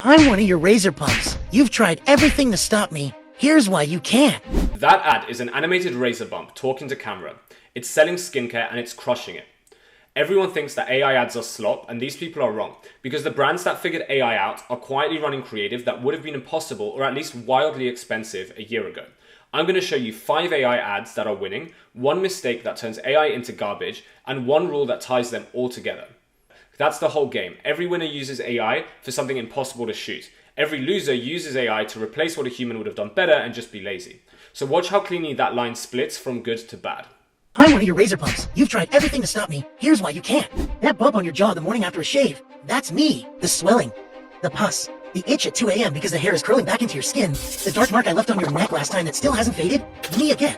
I'm one of your razor pumps. You've tried everything to stop me. Here's why you can't. That ad is an animated razor bump talking to camera. It's selling skincare and it's crushing it. Everyone thinks that AI ads are slop, and these people are wrong, because the brands that figured AI out are quietly running creative that would have been impossible or at least wildly expensive a year ago. I'm going to show you 5 AI ads that are winning, 1 mistake that turns AI into garbage, and 1 rule that ties them all together. That's the whole game. Every winner uses AI for something impossible to shoot. Every loser uses AI to replace what a human would have done better and just be lazy. So watch how cleanly that line splits from good to bad. I'm one of your razor pumps. You've tried everything to stop me. Here's why you can't. That bump on your jaw the morning after a shave. That's me. The swelling. The pus. The itch at 2 a.m. because the hair is curling back into your skin. The dark mark I left on your neck last time that still hasn't faded. Me again.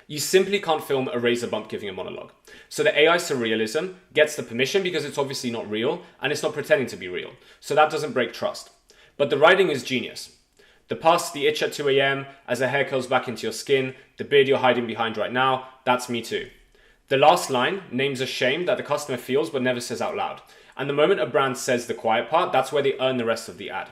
You simply can't film a razor bump giving a monologue. So the AI surrealism gets the permission because it's obviously not real and it's not pretending to be real. So that doesn't break trust. But the writing is genius. The pus, the itch at 2 a.m. as the hair curls back into your skin, the beard you're hiding behind right now, that's me too. The last line names a shame that the customer feels but never says out loud. And the moment a brand says the quiet part, that's where they earn the rest of the ad.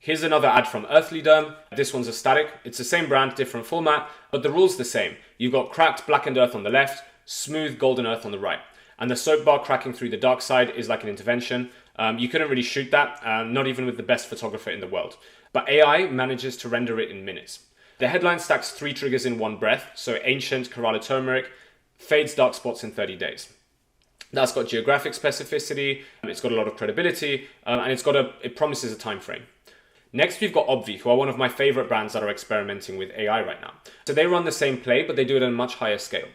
Here's another ad from Dearm. This one's a static. It's the same brand, different format, but the rule's the same. You've got cracked blackened earth on the left, smooth golden earth on the right. And the soap bar cracking through the dark side is like an intervention. You couldn't really shoot that, not even with the best photographer in the world. But AI manages to render it in minutes. The headline stacks 3 triggers in one breath, so ancient, Kerala turmeric, fades dark spots in 30 days. That's got geographic specificity, it's got a lot of credibility, and it promises a time frame. Next, we've got Obvi, who are one of my favorite brands that are experimenting with AI right now. So they run the same play, but they do it on a much higher scale.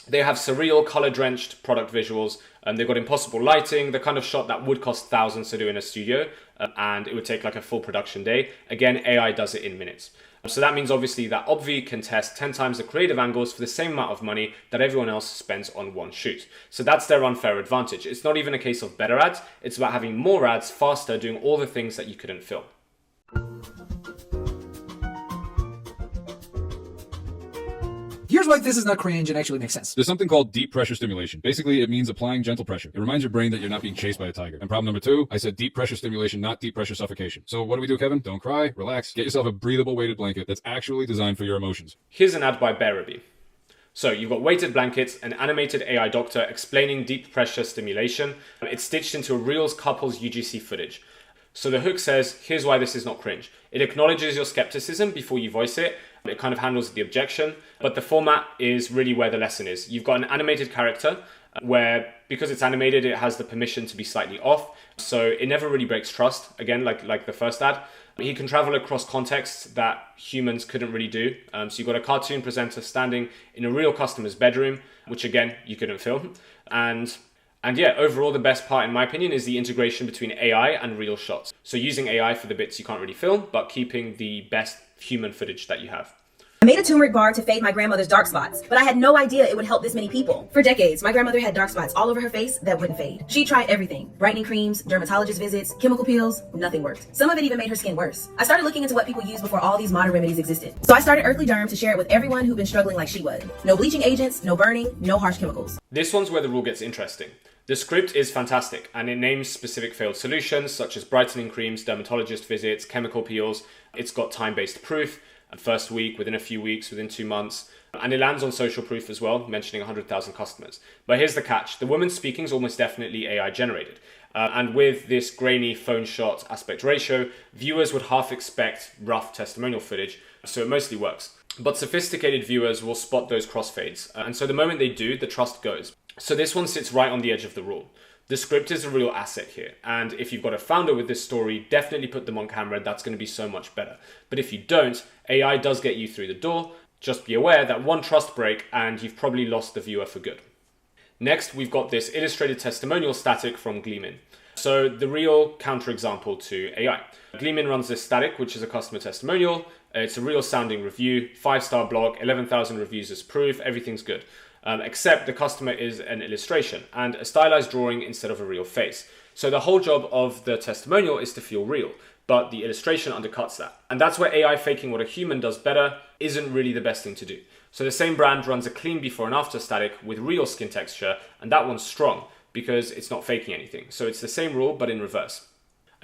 They have surreal, color-drenched product visuals, and they've got impossible lighting, the kind of shot that would cost thousands to do in a studio, and it would take like a full production day. Again, AI does it in minutes. So that means obviously that Obvi can test 10 times the creative angles for the same amount of money that everyone else spends on one shoot. So that's their unfair advantage. It's not even a case of better ads, it's about having more ads faster, doing all the things that you couldn't film. Here's why this is not cringe and actually makes sense. There's something called deep pressure stimulation. Basically, it means applying gentle pressure. It reminds your brain that you're not being chased by a tiger. And problem number 2, I said deep pressure stimulation, not deep pressure suffocation. So what do we do, Kevin? Don't cry, relax, get yourself a breathable weighted blanket that's actually designed for your emotions. Here's an ad by Bearaby. So you've got weighted blankets, an animated AI doctor explaining deep pressure stimulation. It's stitched into a real couple's UGC footage. So the hook says, here's why this is not cringe. It acknowledges your skepticism before you voice it. It kind of handles the objection, but the format is really where the lesson is. You've got an animated character where, because it's animated, it has the permission to be slightly off. So it never really breaks trust, again, like the first ad. He can travel across contexts that humans couldn't really do. So you've got a cartoon presenter standing in a real customer's bedroom, which again, you couldn't film. And yeah, overall, the best part, in my opinion, is the integration between AI and real shots. So using AI for the bits you can't really film, but keeping the best human footage that you have. I made a turmeric bar to fade my grandmother's dark spots, but I had no idea it would help this many people. For decades, my grandmother had dark spots all over her face that wouldn't fade. She tried everything: brightening creams, dermatologist visits, chemical peels, nothing worked. Some of it even made her skin worse. I started looking into what people used before all these modern remedies existed. So I started Dearm to share it with everyone who'd been struggling like she would. No bleaching agents, no burning, no harsh chemicals. This one's where the rule gets interesting. The script is fantastic, and it names specific failed solutions such as brightening creams, dermatologist visits, chemical peels. It's got time-based proof, first week, within a few weeks, within 2 months. And it lands on social proof as well, mentioning 100,000 customers. But here's the catch. The woman speaking is almost definitely AI generated. And with this grainy phone shot aspect ratio, viewers would half expect rough testimonial footage, so it mostly works. But sophisticated viewers will spot those crossfades. And so the moment they do, the trust goes. So this one sits right on the edge of the rule. The script is a real asset here, and if you've got a founder with this story, definitely put them on camera. That's going to be so much better. But if you don't, AI does get you through the door. Just be aware that one trust break and you've probably lost the viewer for good. Next, we've got this illustrated testimonial static from Gleaming. So the real counterexample to AI. Gleaming runs this static, which is a customer testimonial. It's a real sounding review, 5-star blog, 11,000 reviews as proof, everything's good. Except the customer is an illustration and a stylized drawing instead of a real face. So the whole job of the testimonial is to feel real, but the illustration undercuts that. And that's where AI faking what a human does better isn't really the best thing to do. So the same brand runs a clean before and after static with real skin texture, and that one's strong because it's not faking anything. So it's the same rule, but in reverse.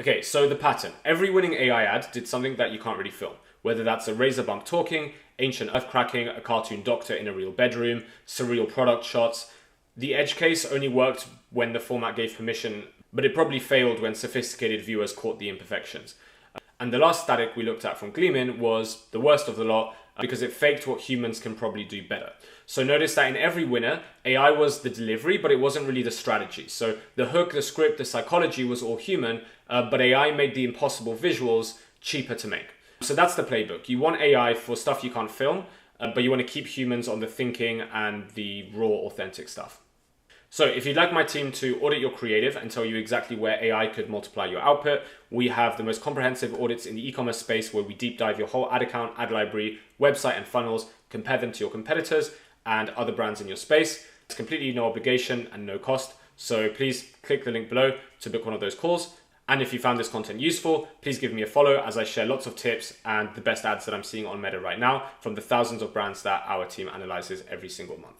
Okay, so the pattern. Every winning AI ad did something that you can't really film. Whether that's a razor bump talking, ancient earth cracking, a cartoon doctor in a real bedroom, surreal product shots. The edge case only worked when the format gave permission, but it probably failed when sophisticated viewers caught the imperfections. And the last static we looked at from Gleaming was the worst of the lot because it faked what humans can probably do better. So notice that in every winner, AI was the delivery, but it wasn't really the strategy. So the hook, the script, the psychology was all human, but AI made the impossible visuals cheaper to make. So that's the playbook. You want AI for stuff you can't film, but you want to keep humans on the thinking and the raw, authentic stuff. So if you'd like my team to audit your creative and tell you exactly where AI could multiply your output, we have the most comprehensive audits in the e-commerce space where we deep dive your whole ad account, ad library, website and funnels, compare them to your competitors and other brands in your space. It's completely no obligation and no cost. So please click the link below to book one of those calls. And if you found this content useful, please give me a follow as I share lots of tips and the best ads that I'm seeing on Meta right now from the thousands of brands that our team analyzes every single month.